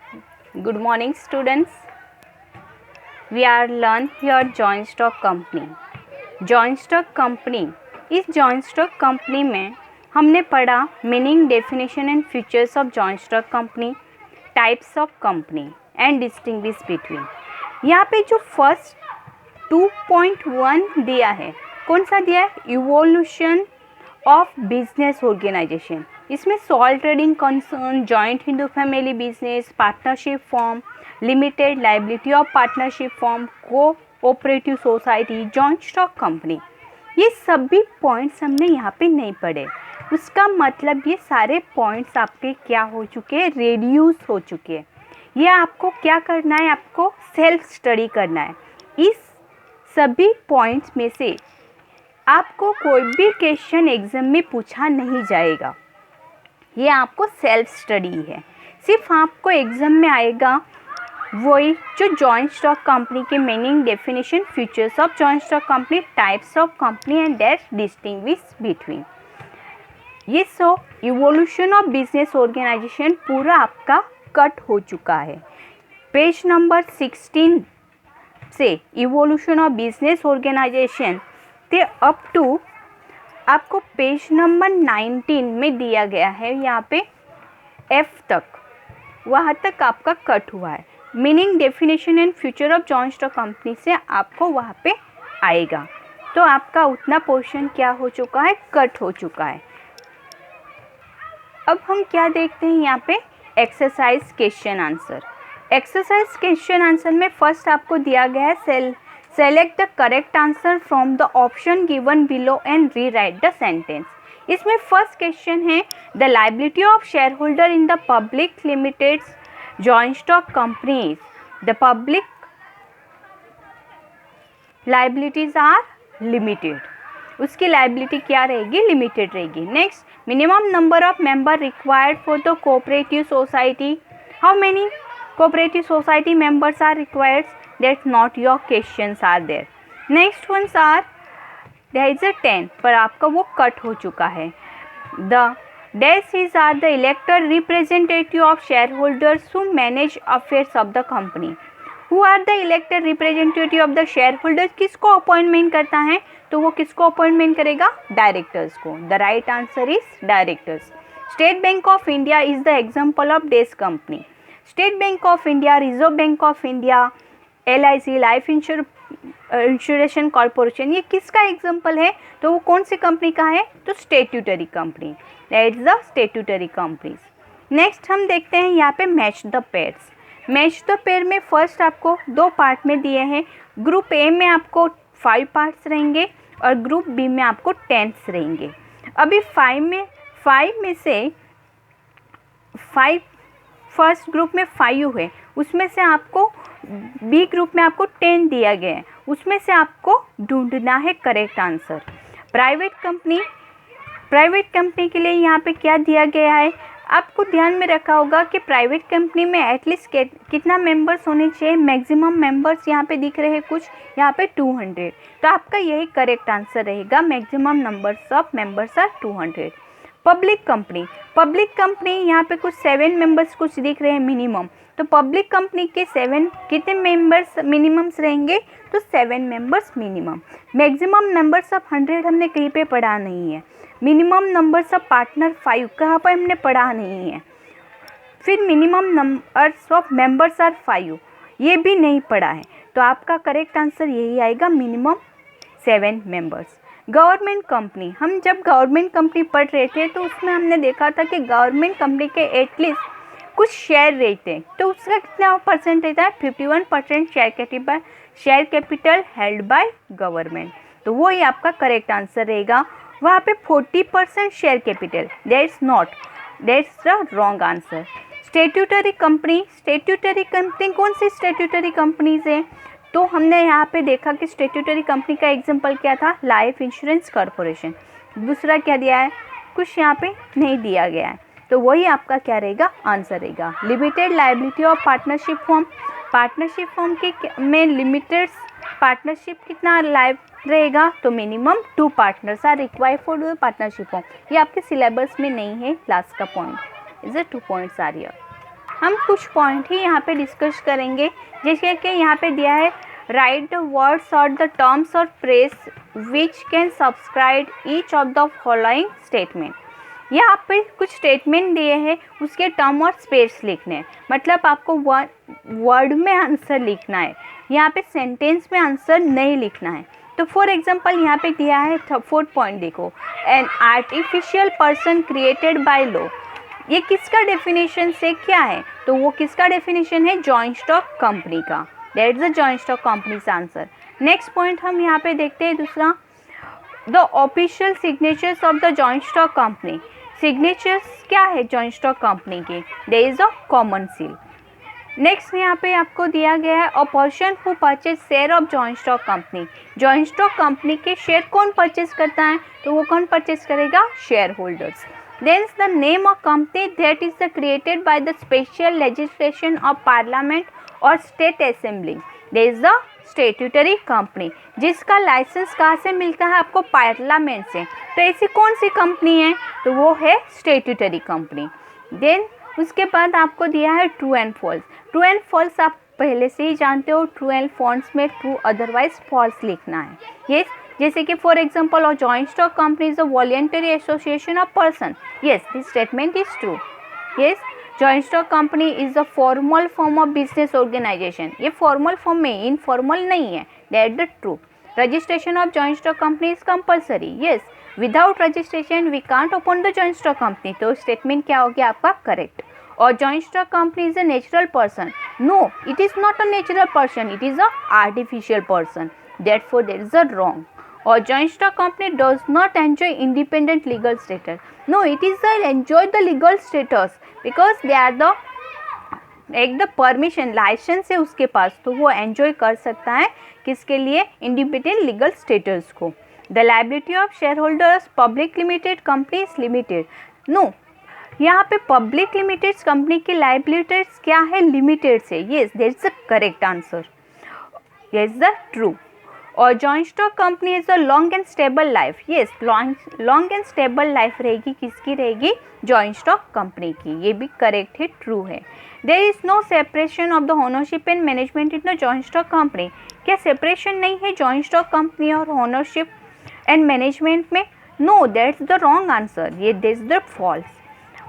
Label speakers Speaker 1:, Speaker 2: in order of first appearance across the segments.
Speaker 1: Good morning, students. We are learn here joint stock company. Joint stock company. इस joint stock company में हमने पढ़ा meaning, definition and features of joint stock company, types of company and distinguish between. यहाँ पे जो first 2.1 दिया है, कौन सा दिया है? Evolution of business organisation. इसमें sole trading concern, joint Hindu family business, partnership firm, limited liability of partnership firm, cooperative society, joint stock company, ये सभी पॉइंट्स हमने यहाँ पे नहीं पढ़े. उसका मतलब ये सारे पॉइंट्स आपके क्या हो चुके हैं? रेड्यूस हो चुके हैं. ये आपको क्या करना है? आपको सेल्फ स्टडी करना है. इस सभी पॉइंट्स में से आपको कोई भी क्वेश्चन एग्जाम में पूछा नहीं जाएगा. ये आपको सेल्फ स्टडी है. सिर्फ आपको एग्जाम में आएगा वही जो जॉइंट स्टॉक कंपनी के meaning, definition, features of joint stock company, types of company and their distinguish between. ये so evolution of business organisation पूरा आपका कट हो चुका है. पेज नंबर 16 से इवोल्यूशन ऑफ बिजनेस ऑर्गेनाइजेशन ते अप टू आपको पेज नंबर 19 में दिया गया है. यहाँ पे एफ तक, वहाँ तक आपका कट हुआ है. Meaning, definition and future of joint stock company से आपको वहाँ पे आएगा. तो आपका उतना पोर्शन क्या हो चुका है? कट हो चुका है. अब हम क्या देखते हैं यहाँ पे? Exercise question answer. Exercise question answer में फर्स्ट आपको दिया गया है select the correct answer from the option given below and rewrite the sentence. इसमें फर्स्ट क्वेश्चन है the liability of share holder in the public limited joint stock companies. The public liabilities are limited. उसकी liability क्या रहेगी? Limited रहेगी. Next, minimum number of member required for the cooperative society. How many cooperative society members are required? That's not your questions are there. Next ones are there is a 10 पर आपका वो cut हो चुका है. The dash are the elected representative of shareholders who manage affairs of the company. Who are the elected representative of the shareholders? किसको appointment करता है? तो वो किसको अपॉइंटमेंट करेगा? डायरेक्टर्स को. The right answer is directors. State Bank of India is the example of dash company. State Bank of India, Reserve Bank of India, LIC life insurance corporation, ये किसका एग्जाम्पल है? तो वो कौन सी कंपनी का है? तो statutory company. That is the statutory companies. Next हम देखते हैं यहाँ पे match the pairs. Match the pair में फर्स्ट आपको दो पार्ट में दिए हैं. ग्रुप ए में आपको 5 पार्ट्स रहेंगे और ग्रुप बी में आपको 10 रहेंगे. अभी 5 में से 5 फर्स्ट ग्रुप में 5 है, उसमें से आपको बी ग्रुप में आपको 10 दिया गया है. उसमें से आपको ढूंढना है करेक्ट आंसर. प्राइवेट कंपनी के लिए यहाँ पे क्या दिया गया है? आपको ध्यान में रखा होगा कि प्राइवेट कंपनी में एटलीस्ट कितना मेंबर्स होने चाहिए? मैक्सिमम मेंबर्स यहाँ पे दिख रहे हैं कुछ, यहाँ पे 200. तो आपका यही करेक्ट आंसर रहेगा. Maximum numbers of members are 200. Public company यहाँ पे कुछ 7 मेंबर्स कुछ दिख रहे हैं मिनिमम. तो पब्लिक कंपनी के 7 कितने मेंबर्स मिनिमम्स रहेंगे? तो 7 members minimum. Maximum numbers of 100 हमने कहीं पे पढ़ा नहीं है. मिनिमम नंबर्स ऑफ पार्टनर 5 कहाँ पर हमने पढ़ा नहीं है. फिर minimum numbers of members are 5, ये भी नहीं पढ़ा है. तो आपका करेक्ट आंसर यही आएगा, मिनिमम 7 मेंबर्स. गवर्नमेंट कंपनी, हम जब गवर्नमेंट कंपनी पढ़ रहे थे तो उसमें हमने देखा था कि गवर्नमेंट कंपनी के एटलीस्ट कुछ शेयर रहते हैं. तो उसका कितना परसेंट रहता है? 51% share capital held by government. तो वो ही आपका करेक्ट आंसर रहेगा. वहाँ पे 40% share capital, that's the wrong answer. Statutory company कौन सी स्टेट्यूटरी कंपनीज है? तो हमने यहाँ पे देखा कि स्टेट्यूटरी कंपनी का एग्जांपल क्या था? Life insurance corporation. दूसरा क्या दिया है? कुछ यहाँ पे नहीं दिया गया है. तो वही आपका क्या रहेगा? आंसर रहेगा. Limited liability of partnership form के में लिमिटेड पार्टनरशिप कितना लाइव रहेगा? तो minimum 2 partners are required for partnership form. ये आपके सिलेबस में नहीं है. लास्ट का point is 2 points are here. हम कुछ पॉइंट ही यहाँ पे डिस्कस करेंगे, जैसे कि यहाँ पे दिया है राइट द वर्ड्स और द टर्म्स और phrase which can subscribe each of the following statement. यहाँ पे कुछ स्टेटमेंट दिए हैं, उसके टर्म और स्पेस लिखने हैं, मतलब आपको वर्ड में आंसर लिखना है, यहाँ पे सेंटेंस में आंसर नहीं लिखना है। तो फॉर एग्जांपल यहाँ पे दिया है 4th पॉइंट, देखो an artificial person created by law. ये किसका डेफिनेशन से क्या है, तो वो किसका डेफिनेशन है, जॉइंट स्टॉक कंपनी का। That is the joint stock companies answer. Next point हम यहाँ पे देखते हैं दूसरा, the official signatures of the joint stock company. Signatures क्या है जॉइंट स्टॉक कंपनी के, there is a common seal. Next यहाँ पे आपको दिया गया है a person who purchase share of joint stock company. Joint stock company के शेयर कौन परचेज करता है, तो वो कौन परचेज करेगा, share holders. Then the name of company that is created by the special legislation of parliament or state assembly. There is the statutory company, जिसका licence कहाँ से मिलता है आपको, पार्लियामेंट से। तो ऐसी कौन सी कंपनी है, तो वो है स्टेट्यूटरी कंपनी। देन उसके बाद आपको दिया है true and false. True and false आप पहले से ही जानते हो, ट्रू एंड फॉल्स में ट्रू अदरवाइज फॉल्स लिखना है। ये जैसे कि for example a joint stock company is a voluntary association of person. Yes, this statement is true. Yes, joint stock company is a formal form of business organisation. ये formal form में, informal नहीं है। That the true. Registration of joint stock company is compulsory. Yes, without registration we can't open the joint stock company. तो statement क्या हो गया आपका, correct. और joint stock company is a natural person. No, it is not a natural person, it is a artificial person. Therefore, there is a wrong. Or joint stock company does not enjoy independent legal status. No, it is enjoy the legal status because they are the एक the permission, licence है उसके पास, तो वो enjoy कर सकता है किसके लिए, इंडिपेंडेंट लीगल स्टेटस को। The liability of share holders public limited companies limited. No, यहाँ पे पब्लिक लिमिटेड कंपनी की लाइबिलिटीज क्या है, लिमिटेड से। Yes, that is the correct answer. Yes, the true. और joint stock company is a long and stable life. Yes, long and stable life रहेगी, किसकी रहेगी, जॉइंट स्टॉक कंपनी की। ये भी करेक्ट है, ट्रू है। There is no separation of the ownership and management in the joint stock company. क्या separation नहीं है जॉइंट स्टॉक कंपनी और ओनरशिप एंड मैनेजमेंट में? No, that's the wrong answer. ये this the false.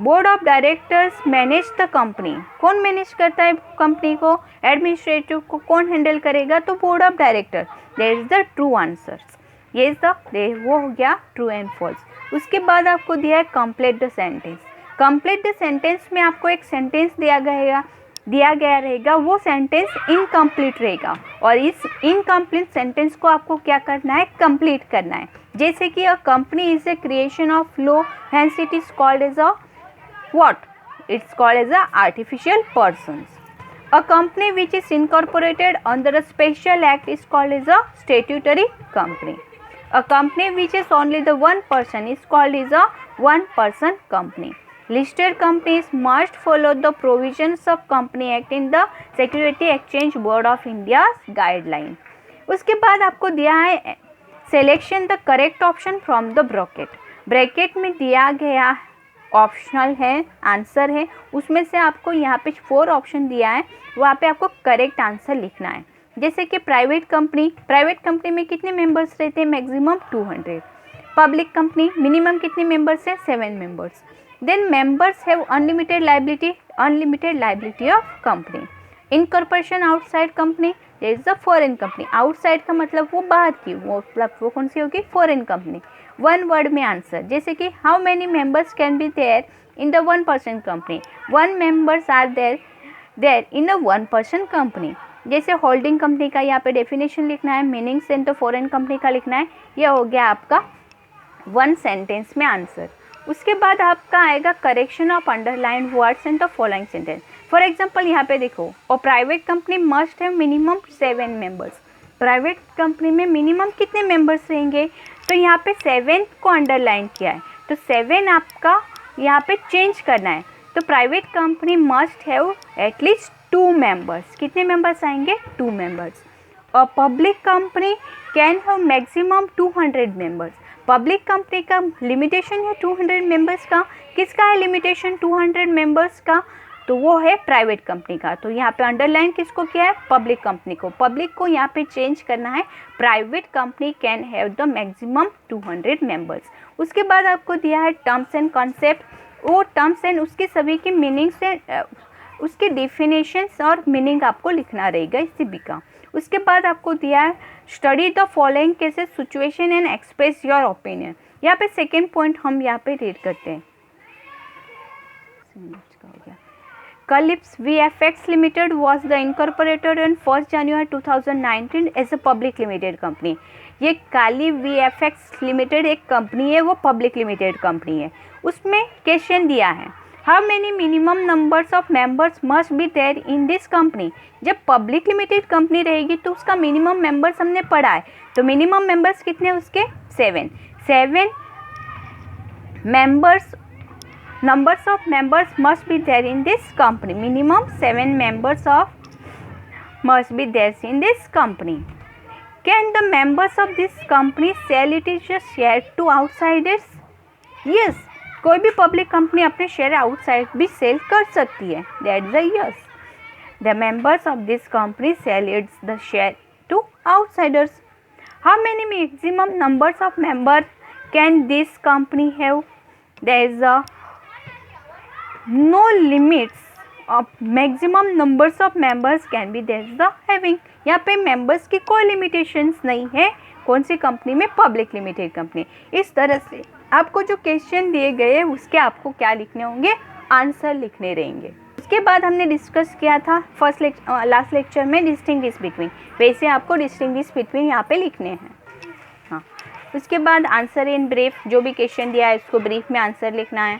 Speaker 1: Board of directors manage the company. कौन manage करता है company को, एडमिनिस्ट्रेटिव को कौन हैंडल करेगा, तो board of director. There is the true answer. ये वो हो गया ट्रू एंड फॉल्स। उसके बाद आपको दिया है complete the sentence. Complete the sentence में आपको एक सेंटेंस दिया गया रहेगा, वो सेंटेंस इनकम्प्लीट रहेगा और इस इनकम्प्लीट सेंटेंस को आपको क्या करना है, कंप्लीट करना है। जैसे कि a company is a creation of law, hence it is called as a what? It's called as a artificial persons. A company which is incorporated under a special act is called as a statutory company. A company which is only the one person is called as a one person company. Listed companies must follow the provisions of Company Act in the Security Exchange Board of India's guideline. उसके बाद आपको दिया है selection the correct option from the bracket. Bracket में दिया गया optional है, answer है, उसमें से आपको यहाँ पे 4 ऑप्शन दिया है, वहाँ पे आपको करेक्ट आंसर लिखना है। जैसे कि प्राइवेट कंपनी में कितने मेंबर्स रहते हैं, मैक्सिमम 200। पब्लिक कंपनी मिनिमम कितने मेंबर्स हैं, 7 members. Then members have unlimited liability of company. Incorporation outside company, there is a foreign company. Outside का मतलब वो बाहर की, वो कौन सी होगी, फॉरेन कंपनी। 1 वर्ड में आंसर, जैसे कि how many members can be there in the 1 person company. 1 members are there in a 1 person company. जैसे होल्डिंग कंपनी का यहाँ पे डेफिनेशन लिखना है, meanings in the foreign company का लिखना है। यह हो गया आपका 1 सेंटेंस में आंसर। उसके बाद आपका आएगा correction of underline words in the following sentence. For example यहाँ पे देखो, और private company must have minimum 7 members. Private company में मिनिमम कितने मेंबर्स रहेंगे, तो यहाँ पे 7 को अंडरलाइन किया है, तो 7 आपका यहाँ पे चेंज करना है। तो private company must have at least 2 members. कितने मेंबर्स आएंगे, 2 मेंबर्स। और public company can have maximum 200 members. Public company का लिमिटेशन है 200 मेंबर्स का। किसका है लिमिटेशन 200 मेंबर्स का, तो वो है प्राइवेट कंपनी का। तो यहाँ पे अंडरलाइन किसको किया है, पब्लिक कंपनी को। पब्लिक को यहाँ पे चेंज करना है, private company can have the maximum 200 members. उसके बाद आपको दिया है टर्म्स एंड कॉन्सेप्ट, वो टर्म्स एंड उसके सभी की मीनिंग से उसके डिफिनेशंस और मीनिंग आपको लिखना रहेगा इसी का। उसके बाद आपको दिया है study the following cases situation and express your opinion. यहाँ पे सेकेंड पॉइंट हम यहाँ पे रीड करते हैं। Calypso VFX Limited was the incorporated on 1st January 2019 as a public limited company। ये काली VFX लिमिटेड एक कंपनी है, वो पब्लिक लिमिटेड कंपनी है। उसमें क्वेश्चन दिया है how many minimum numbers of members must be there in this company. जब public limited company रहेगी तो उसका मिनिमम मेंबर्स हमने पढ़ा है, तो मिनिमम मेंबर्स कितने उसके 7 members, numbers of members must be there in this company, minimum 7 members of must be there in this company। Can the members of this company sell it is just share to outsiders? Yes, कोई भी public company अपने share outside भी cell कर सकती है, that's the yes. The members of this company sell its the share to outsiders। How many maximum numbers of members can this company have? There is a no limits of maximum numbers of members can be there the having। यहाँ पे members की कोई limitations नहीं है, कौन सी company में, public limited company. इस तरह से आपको जो क्वेश्चन दिए गए उसके आपको क्या लिखने होंगे, आंसर लिखने रहेंगे। उसके बाद हमने डिस्कस किया था लास्ट लेक्चर में डिस्टिंग्विश बिटवीन, वैसे आपको डिस्टिंग्विश बिटवीन यहाँ पे लिखने हैं। हाँ, उसके बाद आंसर इन ब्रीफ, जो भी क्वेश्चन दिया है उसको ब्रीफ में आंसर लिखना है।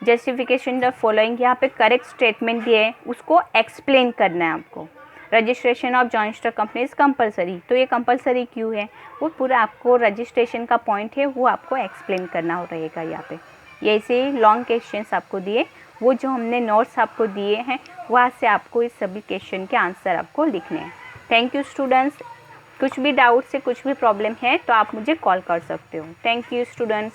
Speaker 1: जस्टिफिकेशन द फॉलोइंग, यहाँ पे करेक्ट स्टेटमेंट दिए है उसको एक्सप्लेन करना है आपको। Registration of joint stock company is compulsory, तो ये कंपलसरी क्यों है, वो पूरा आपको रजिस्ट्रेशन का पॉइंट है वो आपको एक्सप्लेन करना हो रहेगा यहाँ पे। ये ऐसे लॉन्ग क्वेश्चंस आपको दिए, वो जो हमने नोट्स आपको दिए हैं वहाँ से आपको इस सभी क्वेश्चन के आंसर आपको लिखने हैं। Thank you students. कुछ भी डाउट से कुछ भी प्रॉब्लम है तो आप मुझे कॉल कर सकते हो। Thank you students.